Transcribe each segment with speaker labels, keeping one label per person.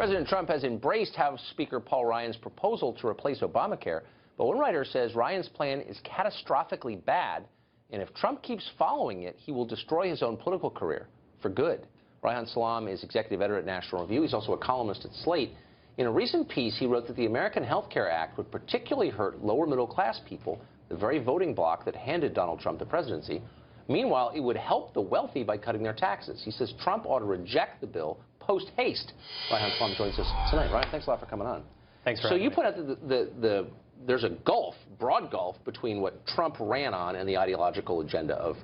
Speaker 1: President Trump has embraced House Speaker Paul Ryan's proposal to replace Obamacare, but one writer says Ryan's plan is catastrophically bad, and if Trump keeps following it, he will destroy his own political career for good. Reihan Salam is executive editor at National Review. He's also a columnist at Slate. In a recent piece, he wrote that the American Health Care Act would particularly hurt lower middle-class people, the very voting bloc that handed Donald Trump the presidency. Meanwhile, it would help the wealthy by cutting their taxes. He says Trump ought to reject the bill post-haste. Reihan Salam joins us tonight. Ryan, thanks a lot for coming on.
Speaker 2: Thanks for having me.
Speaker 1: So you point out that there's a gulf, broad gulf, between what Trump ran on and the ideological agenda of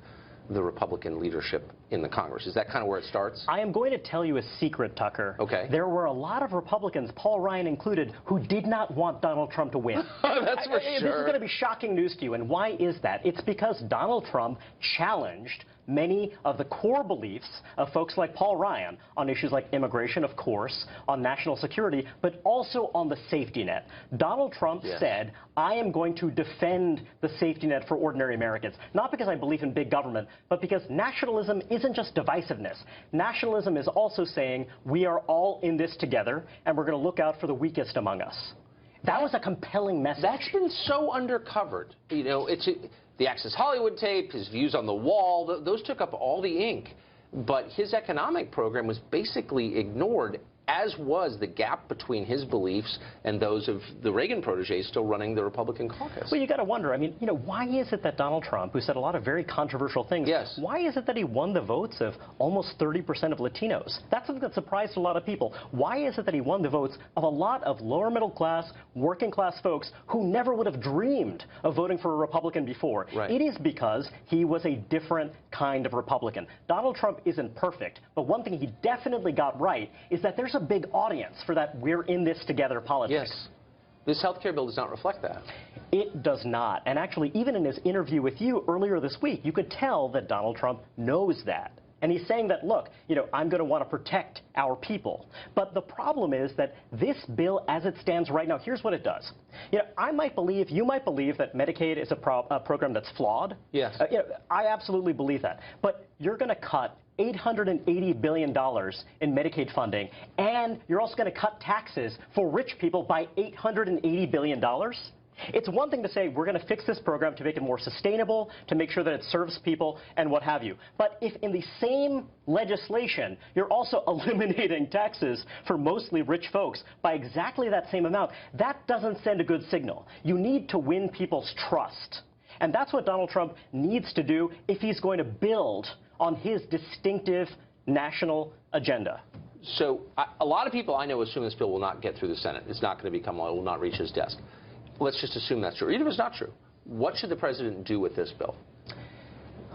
Speaker 1: the Republican leadership in the Congress. Is that kind of where it starts?
Speaker 2: I am going to tell you a secret, Tucker.
Speaker 1: Okay.
Speaker 2: There were a lot of Republicans, Paul Ryan included, who did not want Donald Trump to win.
Speaker 1: That's for sure.
Speaker 2: This is going to be shocking news to you. And why is that? It's because Donald Trump challenged many of the core beliefs of folks like Paul Ryan on issues like immigration, of course, on national security, but also on the safety net. Donald Trump said, I am going to defend the safety net for ordinary Americans, not because I believe in big government, but because nationalism isn't just divisiveness. Nationalism is also saying we are all in this together, and we're going to look out for the weakest among us. That was a compelling message.
Speaker 1: That's been so undercovered. You know, the Access Hollywood tape, his views on the wall, those took up all the ink. But his economic program was basically ignored, as was the gap between his beliefs and those of the Reagan protégés still running the Republican caucus.
Speaker 2: Well, you got to wonder, I mean, you know, why is it that Donald Trump, who said a lot of very controversial things, why is it that he won the votes of almost 30% of Latinos? That's something that surprised a lot of people. Why is it that he won the votes of a lot of lower middle class, working class folks who never would have dreamed of voting for a Republican before?
Speaker 1: Right.
Speaker 2: It is because he was a different kind of Republican. Donald Trump isn't perfect, but one thing he definitely got right is that there's a big audience for that we're in this together politics.
Speaker 1: Yes. This health care bill does not reflect that.
Speaker 2: It does not. And actually, even in his interview with you earlier this week, you could tell that Donald Trump knows that. And he's saying that, look, you know, I'm going to want to protect our people. But the problem is that this bill, as it stands right now, here's what it does. You know, you might believe that Medicaid is a program that's flawed.
Speaker 1: Yes.
Speaker 2: You know, I absolutely believe that. But you're going to cut $880 billion in Medicaid funding, and you're also going to cut taxes for rich people by $880 billion. It's one thing to say we're going to fix this program to make it more sustainable, to make sure that it serves people and what have you. But if in the same legislation you're also eliminating taxes for mostly rich folks by exactly that same amount, that doesn't send a good signal. You need to win people's trust. And that's what Donald Trump needs to do if he's going to build on his distinctive national agenda.
Speaker 1: So a lot of people I know assume this bill will not get through the Senate. It's not going to become law. It will not reach his desk. Let's just assume that's true. Even if it's not true, what should the president do with this bill?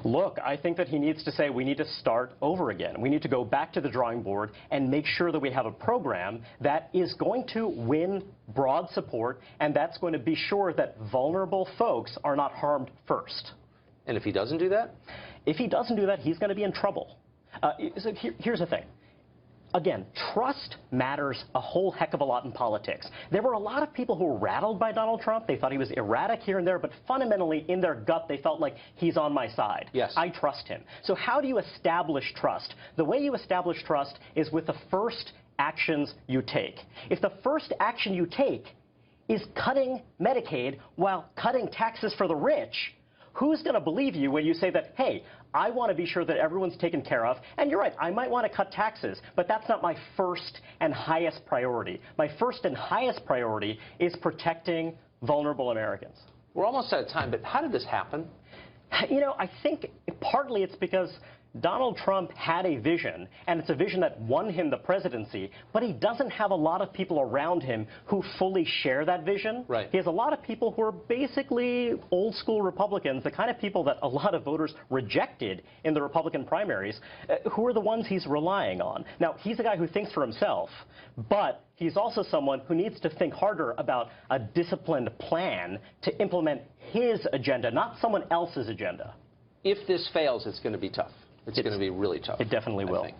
Speaker 2: Look, I think that he needs to say we need to start over again. We need to go back to the drawing board and make sure that we have a program that is going to win broad support, and that's going to be sure that vulnerable folks are not harmed first.
Speaker 1: And if he doesn't do that?
Speaker 2: If he doesn't do that, he's going to be in trouble. So here's the thing. Again, trust matters a whole heck of a lot in politics. There were a lot of people who were rattled by Donald Trump. They thought he was erratic here and there, but fundamentally, in their gut, they felt like he's on my side.
Speaker 1: Yes.
Speaker 2: I trust him. So how do you establish trust? The way you establish trust is with the first actions you take. If the first action you take is cutting Medicaid while cutting taxes for the rich, who's going to believe you when you say that, hey, I want to be sure that everyone's taken care of, and you're right, I might want to cut taxes, but that's not my first and highest priority. My first and highest priority is protecting vulnerable Americans.
Speaker 1: We're almost out of time, but how did this happen?
Speaker 2: You know, I think partly it's because Donald Trump had a vision, and it's a vision that won him the presidency, but he doesn't have a lot of people around him who fully share that vision.
Speaker 1: Right.
Speaker 2: He has a lot of people who are basically old-school Republicans, the kind of people that a lot of voters rejected in the Republican primaries, who are the ones he's relying on. Now, he's a guy who thinks for himself, but he's also someone who needs to think harder about a disciplined plan to implement his agenda, not someone else's agenda.
Speaker 1: If this fails, it's going to be tough. It's going to be really tough.
Speaker 2: It definitely will.
Speaker 1: I think.